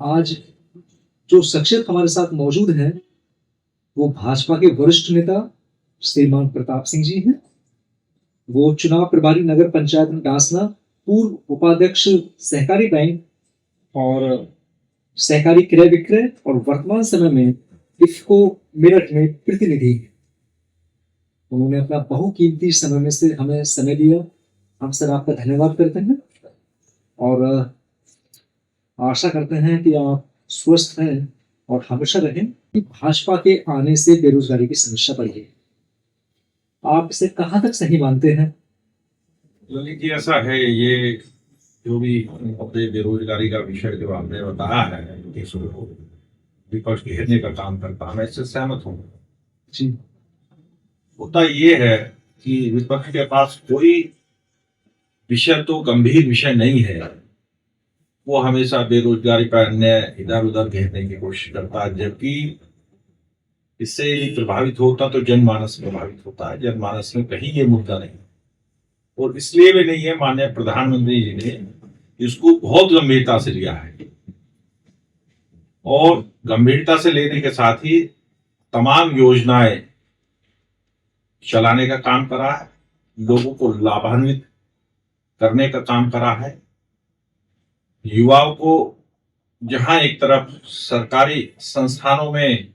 आज जो शख्सियत हमारे साथ मौजूद है वो भाजपा के वरिष्ठ नेता श्रीमान प्रताप सिंह जी हैं। वो चुनाव प्रभारी नगर पंचायत डासना, पूर्व उपाध्यक्ष सहकारी बैंक और सहकारी क्रय विक्रय और वर्तमान समय में इफ्को मेरठ में प्रतिनिधि हैं। उन्होंने अपना बहुकीमती समय में से हमें समय दिया। हम सर आपका धन्यवाद करते हैं और आशा करते हैं कि आप स्वस्थ रहें और हमेशा रहें। कि भाजपा के आने से बेरोजगारी की समस्या बढ़ी है, आप इसे कहां तक सही मानते हैं? ललित जी, ऐसा है, ये जो भी अपने बेरोजगारी का विषय जो आपने बताया है, इसको विपक्ष घेरने का काम करता है, मैं इससे सहमत हूँ जी। मुद्दा ये है कि विपक्ष के पास कोई विषय तो गंभीर विषय नहीं है। वो हमेशा बेरोजगारी पर अन्य इधर उधर घेरने की कोशिश करता है, जबकि इससे प्रभावित होता तो जनमानस प्रभावित होता है। जनमानस में कहीं ये मुद्दा नहीं, और इसलिए भी नहीं है, माननीय प्रधानमंत्री जी ने इसको बहुत गंभीरता से लिया है और गंभीरता से लेने के साथ ही तमाम योजनाएं चलाने का काम करा है, लोगों को लाभान्वित करने का काम करा है। युवाओं को जहां एक तरफ सरकारी संस्थानों में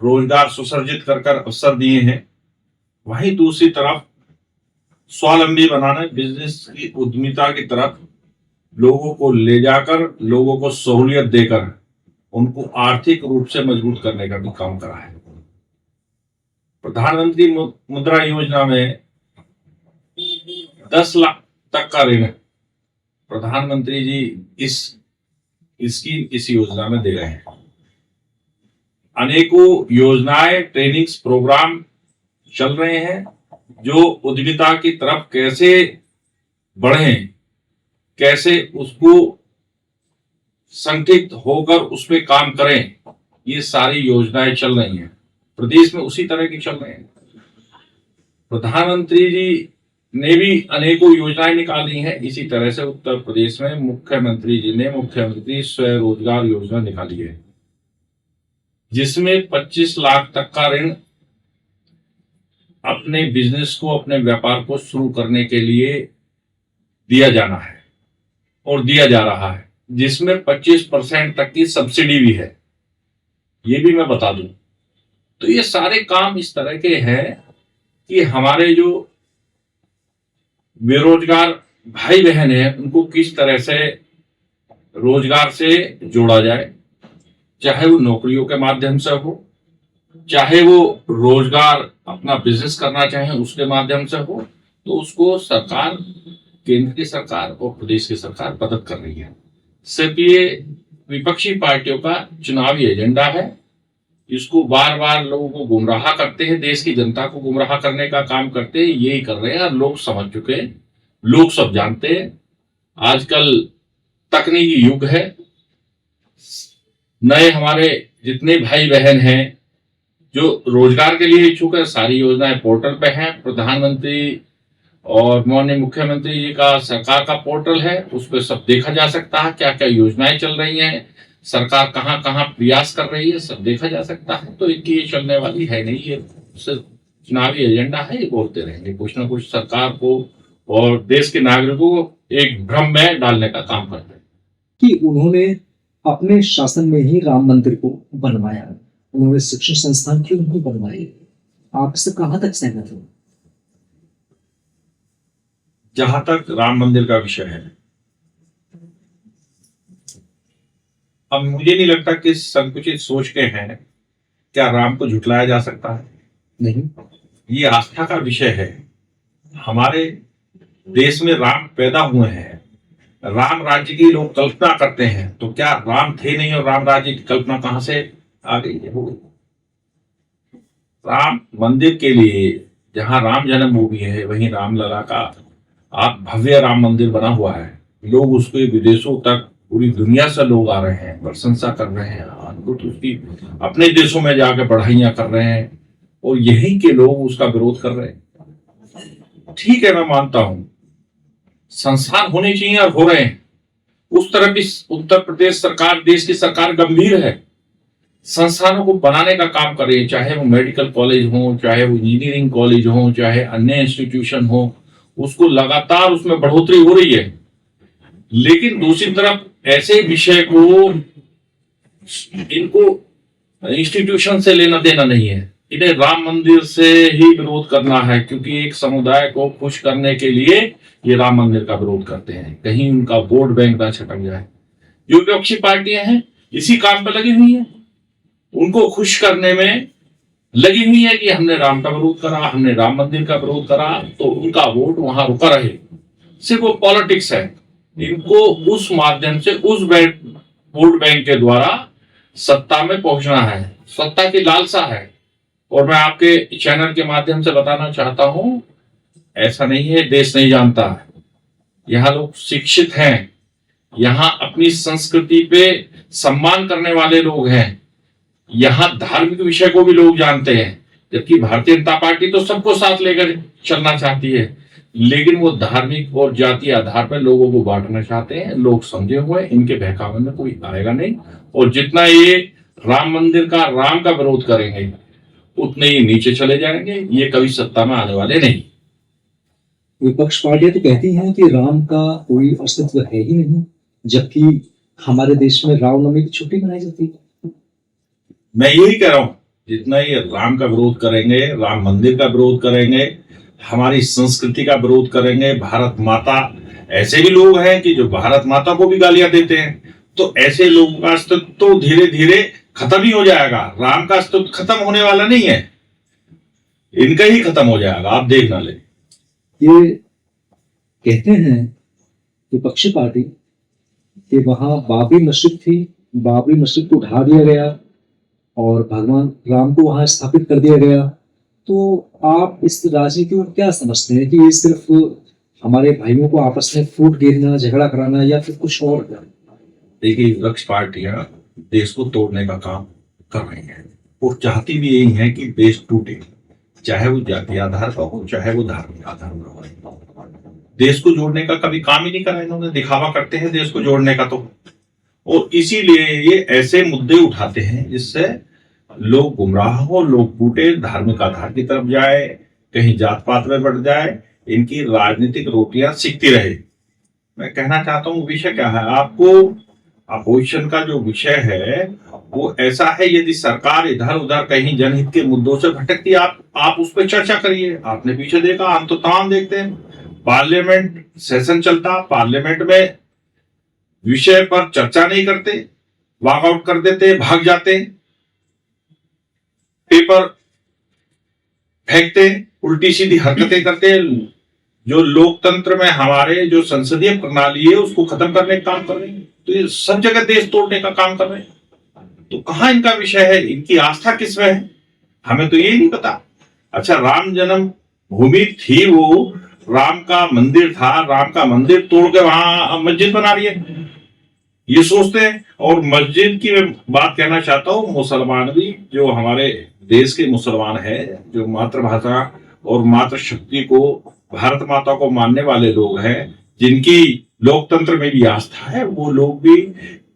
रोजगार सुसर्जित कर अवसर दिए हैं, वहीं दूसरी तरफ स्वावलंबी बनाने, बिजनेस की उद्यमिता की तरफ लोगों को ले जाकर, लोगों को सहूलियत देकर उनको आर्थिक रूप से मजबूत करने का भी काम करा है। प्रधानमंत्री मुद्रा योजना में 10 लाख तक का ऋण प्रधानमंत्री जी इस योजना में दे रहे हैं। अनेकों योजनाएं, ट्रेनिंग्स, प्रोग्राम चल रहे हैं जो उद्यमिता की तरफ कैसे बढ़ें, कैसे उसको संकित होकर उस पर काम करें, ये सारी योजनाएं चल रही हैं। प्रदेश में उसी तरह की चल रही हैं। प्रधानमंत्री जी ने भी अनेकों योजनाएं निकाली हैं। इसी तरह से उत्तर प्रदेश में मुख्यमंत्री जी ने मुख्यमंत्री स्वरोजगार योजना निकाली है, जिसमें 25 लाख तक का ऋण अपने बिजनेस को, अपने व्यापार को शुरू करने के लिए दिया जाना है और दिया जा रहा है, जिसमें 25% तक की सब्सिडी भी है। ये भी मैं बता दूं। तो ये सारे काम इस तरह के हैं कि हमारे जो बेरोजगार भाई बहन हैं उनको किस तरह से रोजगार से जोड़ा जाए, चाहे वो नौकरियों के माध्यम से हो, चाहे वो रोजगार अपना बिजनेस करना चाहे उसके माध्यम से हो, तो उसको सरकार, केंद्र की सरकार और प्रदेश की सरकार मदद कर रही है। सिर्फ ये विपक्षी पार्टियों का चुनावी एजेंडा है। इसको बार बार लोगों को गुमराह करते हैं, देश की जनता को गुमराह करने का काम करते हैं। यही कर रहे हैं और लोग समझ चुके हैं, लोग सब जानते हैं। आजकल तकनीकी युग है। नए हमारे जितने भाई बहन हैं जो रोजगार के लिए इच्छुक है, सारी योजनाएं पोर्टल पे हैं। प्रधानमंत्री और माननीय मुख्यमंत्री जी का सरकार का पोर्टल है, उस पर सब देखा जा सकता है, क्या क्या योजनाएं चल रही हैं, सरकार कहाँ कहाँ प्रयास कर रही है, सब देखा जा सकता है। तो इनकी ये चलने वाली है नहीं, ये सिर्फ चुनावी एजेंडा है। ये बोलते रहेंगे कुछ ना कुछ, सरकार को और देश के नागरिकों को एक भ्रम में डालने का काम करते हैं। कि उन्होंने अपने शासन में ही राम मंदिर को बनवाया, उन्होंने शिक्षण संस्थान क्यों नहीं बनवाए? आप इससे कहां तक सहमत हो? जहां तक राम मंदिर का विषय है, अब मुझे नहीं लगता कि संकुचित सोच के हैं क्या राम को झुठलाया जा सकता है। नहीं, ये आस्था का विषय है। हमारे देश में राम पैदा हुए हैं, राम राज्य की लोग कल्पना करते हैं, तो क्या राम थे नहीं और राम राज्य की कल्पना कहां से आ गई? राम मंदिर के लिए जहां राम जन्मभूमि है, वहीं रामलला का आप भव्य राम मंदिर बना हुआ है। लोग उसके विदेशों तक, पूरी दुनिया से लोग आ रहे हैं, प्रशंसा कर रहे हैं, अद्भुत उसकी अपने देशों में जाकर बढ़ाइयां कर रहे हैं, और यहीं के लोग उसका विरोध कर रहे हैं। ठीक है, मैं मानता हूं संस्थान होने चाहिए और हो रहे हैं, उस तरफ भी उत्तर प्रदेश सरकार, देश की सरकार गंभीर है, संस्थानों को बनाने का काम कर रही है, चाहे वो मेडिकल कॉलेज हो, चाहे वो इंजीनियरिंग कॉलेज हो, चाहे अन्य इंस्टीट्यूशन हो, उसको लगातार उसमें बढ़ोतरी हो रही है। लेकिन दूसरी तरफ ऐसे विषय को इनको इंस्टीट्यूशन से लेना देना नहीं है, इन्हें राम मंदिर से ही विरोध करना है, क्योंकि एक समुदाय को खुश करने के लिए ये राम मंदिर का विरोध करते हैं, कहीं उनका वोट बैंक ना छटक जाए। जो विपक्षी पार्टियां हैं इसी काम पर लगी हुई हैं, उनको खुश करने में लगी हुई है कि हमने राम का विरोध करा, हमने राम मंदिर का विरोध करा, तो उनका वोट वहां रुका रहे। सिर्फ वो पॉलिटिक्स है, इनको उस माध्यम से उस वोट बैंक के द्वारा सत्ता में पहुंचना है, सत्ता की लालसा है। और मैं आपके चैनल के माध्यम से बताना चाहता हूं, ऐसा नहीं है देश नहीं जानता, यहाँ लोग शिक्षित हैं, यहाँ अपनी संस्कृति पे सम्मान करने वाले लोग हैं, यहाँ धार्मिक विषय को भी लोग जानते हैं। जबकि भारतीय जनता पार्टी तो सबको साथ लेकर चलना चाहती है, लेकिन वो धार्मिक और जातीय आधार पर लोगों को बांटना चाहते हैं। लोग समझे हुए, इनके बहकावे में कोई आएगा नहीं, और जितना ये राम मंदिर का, राम का विरोध करेंगे उतने ही नीचे चले जाएंगे, ये कभी सत्ता में आने वाले नहीं। विपक्ष पार्टियां तो कहती हैं कि राम का कोई अस्तित्व है ही नहीं, जबकि हमारे देश में रामनवमी की छुट्टी मनाई जाती है। मैं यही कह रहा हूं, जितना ये राम का विरोध करेंगे, राम मंदिर का विरोध करेंगे, हमारी संस्कृति का विरोध करेंगे, भारत माता, ऐसे भी लोग हैं कि जो भारत माता को भी गालियां देते हैं, तो ऐसे लोगों का अस्तित्व तो धीरे धीरे खत्म ही हो जाएगा। राम का अस्तित्व खत्म होने वाला नहीं है, इनका ही खत्म हो जाएगा, आप देख ना ले। ये कहते हैं विपक्षी पार्टी कि वहां बाबरी मस्जिद थी, बाबरी मस्जिद को ढा दिया गया और भगवान राम को वहां स्थापित कर दिया गया। तो आप इस राजनीति को क्या समझते हैं कि ये सिर्फ हमारे भाइयों को आपस में फूट गिरना, झगड़ा कराना, या फिर कुछ और? देखिए, विपक्ष पार्टियां देश को तोड़ने का काम कर रही हैं और चाहती भी यही है कि देश टूटे, चाहे वो जातीय आधार पर हो, चाहे वो धार्मिक आधार पर हो। देश को जोड़ने का कभी काम ही नहीं करा इन्होंने, दिखावा करते हैं देश को जोड़ने का तो। और इसीलिए ये ऐसे मुद्दे उठाते हैं जिससे लोग गुमराह हो, लोग टूटे, धार्मिक आधार की तरफ जाए, कहीं जात पात में बढ़ जाए, इनकी राजनीतिक रोटियां सिकती रहे। मैं कहना चाहता हूँ विषय क्या है, आपको अपोजिशन का जो विषय है वो ऐसा है, यदि सरकार इधर उधर कहीं जनहित के मुद्दों से भटकती है, आप उस पर चर्चा करिए। आपने पीछे देखा, हम तो तमाम देखते हैं, पार्लियामेंट सेशन चलता, पार्लियामेंट में विषय पर चर्चा नहीं करते, वॉकआउट कर देते, भाग जाते, पेपर फेंकते, उल्टी सीधी हरकतें करते, जो लोकतंत्र में हमारे जो संसदीय प्रणाली है उसको खत्म करने का काम कर रहे हैं। तो ये सब जगह देश तोड़ने का काम कर रहे हैं। तो कहां इनका विषय है, इनकी आस्था किसमें है, हमें तो ये नहीं पता। अच्छा, राम जन्म भूमि थी, वो राम का मंदिर था, राम का मंदिर तोड़ के वहां मस्जिद बना रही है, ये सोचते हैं। और मस्जिद की मैं बात कहना चाहता हूँ, मुसलमान भी, जो हमारे देश के मुसलमान है, जो मातृभाषा और मातृशक्ति को, भारत माता को मानने वाले लोग हैं, जिनकी लोकतंत्र में भी आस्था है, वो लोग भी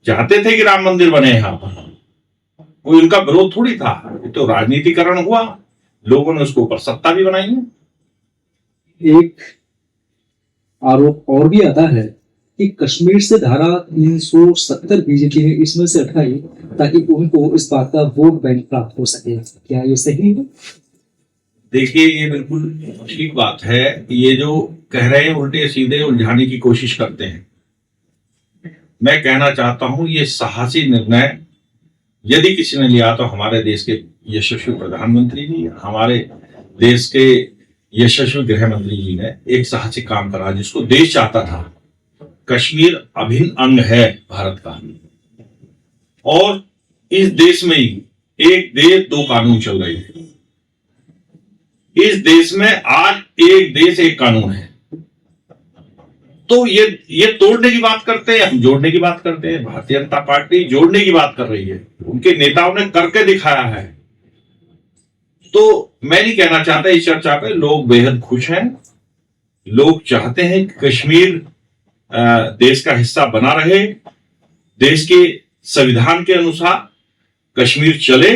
चाहते थे कि राम मंदिर बने यहाँ पर, कोई उनका विरोध थोड़ी था। ये तो राजनीतिकरण हुआ, लोगों ने उसके ऊपर सत्ता भी बनाई है। एक आरोप और भी आता है कि कश्मीर से धारा 370 बीजेपी ने इसमें से हटाई ताकि उनको इस बात का वोट बैंक प्राप्त हो सके। क्या ये सही है? देखिए, ये बिल्कुल ठीक बात है। ये जो कह रहे हैं उल्टे सीधे उलझाने की कोशिश करते हैं। मैं कहना चाहता हूं, ये साहसी निर्णय यदि किसी ने लिया तो हमारे देश के यशस्वी प्रधानमंत्री जी, हमारे देश के यशस्वी गृह मंत्री जी ने एक साहसिक काम करा जिसको देश चाहता था। कश्मीर अभिन्न अंग है भारत का, और इस देश में ही एक देश दो कानून चल रहे हैं। इस देश में आज एक देश एक कानून है। तो ये तोड़ने की बात करते हैं, हम जोड़ने की बात करते हैं। भारतीय जनता पार्टी जोड़ने की बात कर रही है, उनके नेताओं ने करके दिखाया है। तो मैं नहीं कहना चाहता, इस चर्चा पे लोग बेहद खुश हैं। लोग चाहते हैं कि कश्मीर देश का हिस्सा बना रहे, देश के संविधान के अनुसार कश्मीर चले,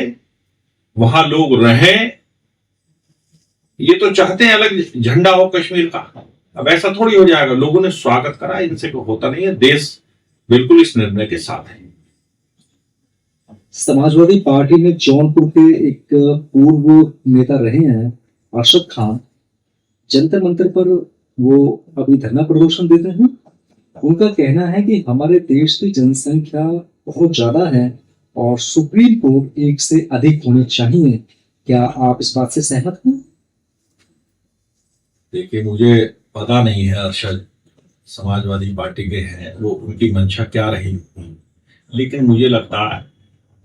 वहां लोग रहें। ये तो चाहते हैं अलग झंडा हो कश्मीर का। अब ऐसा थोड़ी हो जाएगा, लोगों ने स्वागत करा, इनसे को होता नहीं है। देश बिल्कुल इस निर्णय के साथ है। समाजवादी पार्टी में जौनपुर के एक पूर्व नेता रहे हैं अरशद खान, जंतर मंतर पर वो अभी धरना प्रदर्शन देते हैं। उनका कहना है कि हमारे देश की जनसंख्या बहुत ज्यादा है और सुप्रीम कोर्ट एक से अधिक होने चाहिए। क्या आप इस बात से सहमत हैं? देखिए, मुझे पता नहीं है अरशद समाजवादी पार्टी के हैं, वो उनकी मंशा क्या रही, लेकिन मुझे लगता है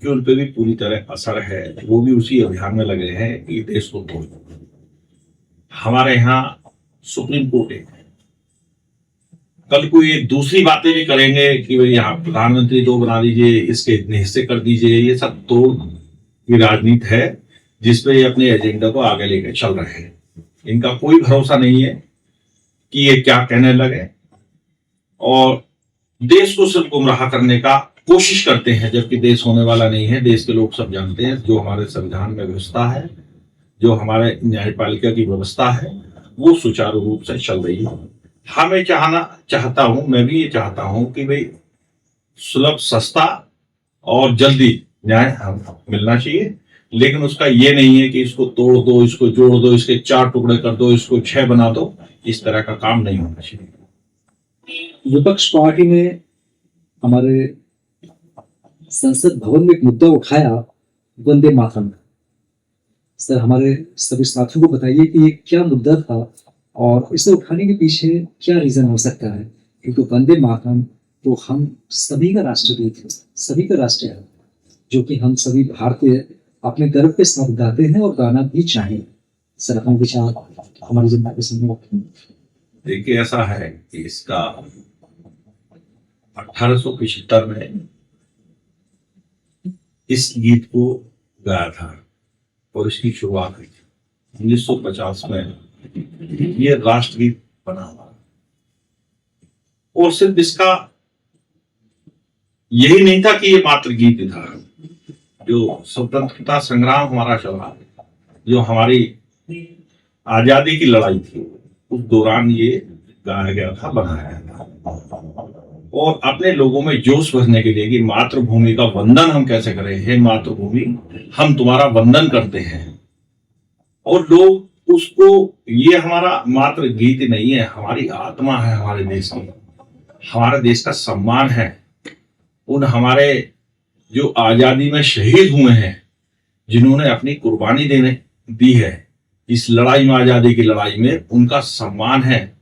कि उन पर भी पूरी तरह असर है। वो भी उसी अभियान में लगे हैं कि देश को तोड़ो। हमारे यहाँ सुप्रीम कोर्ट है, कल को ये दूसरी बातें भी करेंगे कि भाई यहाँ प्रधानमंत्री दो बना दीजिए, इसके इतने हिस्से कर दीजिए। ये सब तोड़ की राजनीति है जिसपे ये अपने एजेंडा को आगे लेकर चल रहे हैं। इनका कोई भरोसा नहीं है कि ये क्या कहने लगे, और देश को सिर्फ गुमराह करने का कोशिश करते हैं, जबकि देश होने वाला नहीं है। देश के लोग सब जानते हैं जो हमारे संविधान में व्यवस्था है, जो हमारे न्यायपालिका की व्यवस्था है, वो सुचारू रूप से चल रही है। मैं चाहता हूं, मैं भी ये चाहता हूं कि भाई सुलभ, सस्ता और जल्दी न्याय मिलना चाहिए, लेकिन उसका ये नहीं है कि इसको तोड़ दो, इसको जोड़ दो, इसके 4 टुकड़े कर दो, इसको 6 बना दो। इस तरह का काम नहीं होना चाहिए। विपक्ष पार्टी ने हमारे संसद भवन में एक मुद्दा उठाया, वंदे मातरम। सर, हमारे सभी साथियों को बताइए कि ये क्या मुद्दा था और इसे उठाने के पीछे क्या रीजन हो सकता है, क्योंकि वंदे मातरम तो हम सभी का राष्ट्रगीत है, सभी का राष्ट्रीय है, जो कि हम सभी भारतीय अपने गर्व के साथ गाते हैं और गाना भी चाहिए। सर, अपने विचार हमारी जनता के सामने रखें। देखिए, ऐसा है कि इसका 1875 में इस गीत को गाया था और इसकी शुरुआत हुई थी। 1950 में ये राष्ट्रगीत बना हुआ, और सिर्फ इसका यही नहीं था कि ये मात्र गीत था। जो स्वतंत्रता संग्राम हमारा चला, जो हमारी आजादी की लड़ाई थी, उस दौरान ये गाया गया था, बनाया गया था, और अपने लोगों में जोश भरने के लिए कि मातृभूमि का वंदन हम कैसे करें। हे मातृभूमि, हम तुम्हारा वंदन करते हैं। और लोग उसको, ये हमारा मात्र गीत नहीं है, हमारी आत्मा है, हमारे देश की, हमारे देश का सम्मान है। उन हमारे जो आजादी में शहीद हुए हैं, जिन्होंने अपनी कुर्बानी दी है इस लड़ाई में, आजादी की लड़ाई में, उनका सम्मान है,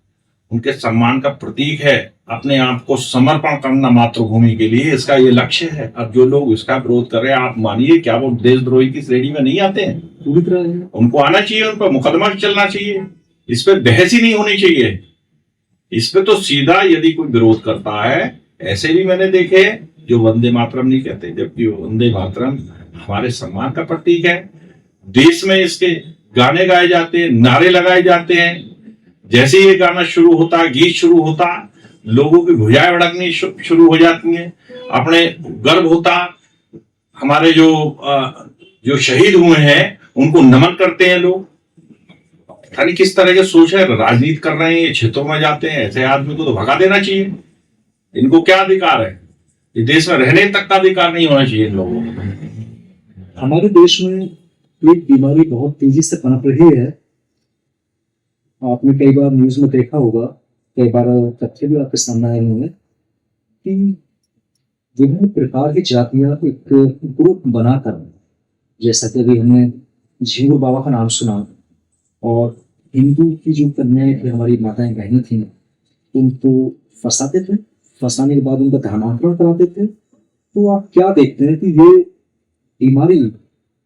उनके सम्मान का प्रतीक है अपने आप को समर्पण करना मातृभूमि के लिए। इसका ये लक्ष्य है। अब जो लोग इसका विरोध कर रहे हैं, आप मानिए क्या वो देशद्रोही की श्रेणी में नहीं आते हैं? पूरी तरह उनको आना चाहिए, उन पर मुकदमा चलना चाहिए, इस पर बहस ही नहीं होनी चाहिए। इस पे तो सीधा यदि कोई विरोध करता है, ऐसे भी मैंने देखे जो वंदे मातरम नहीं कहते, जबकि वंदे मातरम हमारे सम्मान का प्रतीक है। देश में इसके गाने गाए जाते हैं, नारे लगाए जाते हैं। जैसे ये गाना शुरू होता, गीत शुरू होता, लोगों की भुजाएं भड़कनी शुरू हो जाती हैं, अपने गर्व होता। हमारे जो शहीद हुए हैं उनको नमन करते हैं लोग। पता नहीं किस तरह के सोच है, राजनीति कर रहे हैं, ये क्षेत्रों में जाते हैं। ऐसे आदमी को तो भगा देना चाहिए। इनको क्या अधिकार है? ये देश में रहने तक का अधिकार नहीं होना चाहिए इन लोगों को। हमारे देश में एक बीमारी बहुत तेजी से पनप रही है। आपने कई बार न्यूज में देखा होगा, कई बार तथ्य भी आपके सामने आए होंगे कि विभिन्न प्रकार की जातियां एक ग्रुप बनाकर, जैसा कि अभी हमने झींगुर बाबा का नाम सुना, और हिंदू की जो कन्याएं थी, हमारी माताएं बहनें थी, उनको फंसाते थे, फंसाने के बाद उनका धर्मांतरण कराते थे। तो आप क्या देखते हैं कि ये बीमारी,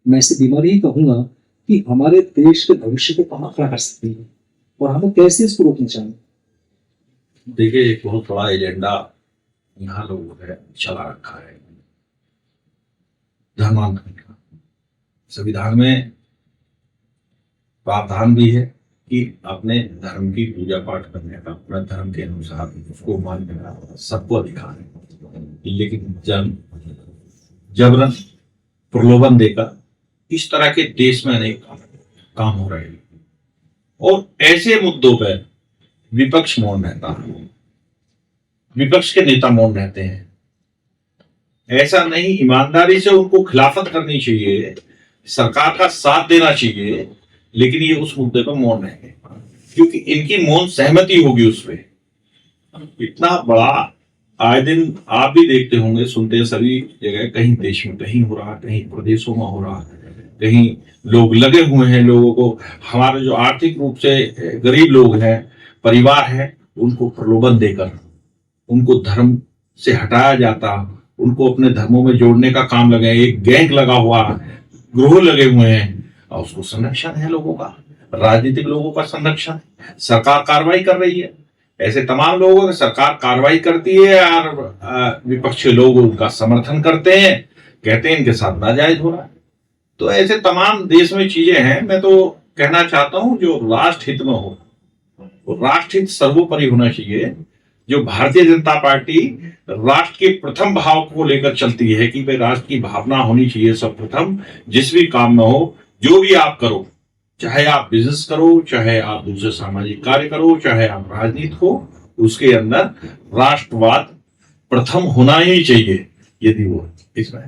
मैं इसे बीमारी ही कहूंगा, कि हमारे देश के भविष्य को कहाँ खड़ा कर सकती है और हमें कैसे इसको रोकना चाहिए? देखिए, एक बहुत बड़ा एजेंडा यहाँ लोगों ने चला रखा है, धर्मांतरण का। संविधान में प्रावधान भी है कि अपने धर्म की पूजा पाठ करने का, अपना धर्म के अनुसार उसको मानने का सबको अधिकार है, लेकिन जबरन प्रलोभन देकर इस तरह के देश में अनेक काम हो रहे हैं और ऐसे मुद्दों पर विपक्ष मौन रहता है, विपक्ष के नेता मौन रहते हैं। ऐसा नहीं, ईमानदारी से उनको खिलाफत करनी चाहिए, सरकार का साथ देना चाहिए, लेकिन ये उस मुद्दे पर मौन रहेंगे क्योंकि इनकी मौन सहमति होगी उस पर। इतना बड़ा आए दिन आप भी देखते होंगे, सुनते हैं सभी जगह, कहीं देश में कहीं हो रहा, कहीं प्रदेशों में हो रहा, कहीं लोग लगे हुए हैं लोगों को, हमारे जो आर्थिक रूप से गरीब लोग हैं, परिवार है, उनको प्रलोभन देकर उनको धर्म से हटाया जाता, उनको अपने धर्मों में जोड़ने का काम लगे, एक गैंग लगा हुआ, ग्रोह लगे हुए हैं और उसको संरक्षण है लोगों का, राजनीतिक लोगों का संरक्षण है। सरकार कार्रवाई कर रही है, ऐसे तमाम लोगों की सरकार कार्रवाई करती है और विपक्ष के लोग उनका समर्थन करते हैं, कहते हैं इनके साथ नाजायज हो रहा है। तो ऐसे तमाम देश में चीजें हैं। मैं तो कहना चाहता हूं जो राष्ट्र हित में हो, राष्ट्र हित सर्वोपरि होना चाहिए। जो भारतीय जनता पार्टी राष्ट्र के प्रथम भाव को लेकर चलती है कि भाई राष्ट्र की भावना होनी चाहिए सर्वप्रथम, जिस भी काम में हो, जो भी आप करो, चाहे आप बिजनेस करो, चाहे आप दूसरे सामाजिक कार्य करो, चाहे आप राजनीति हो, उसके अंदर राष्ट्रवाद प्रथम होना ही चाहिए। यदि वो इसमें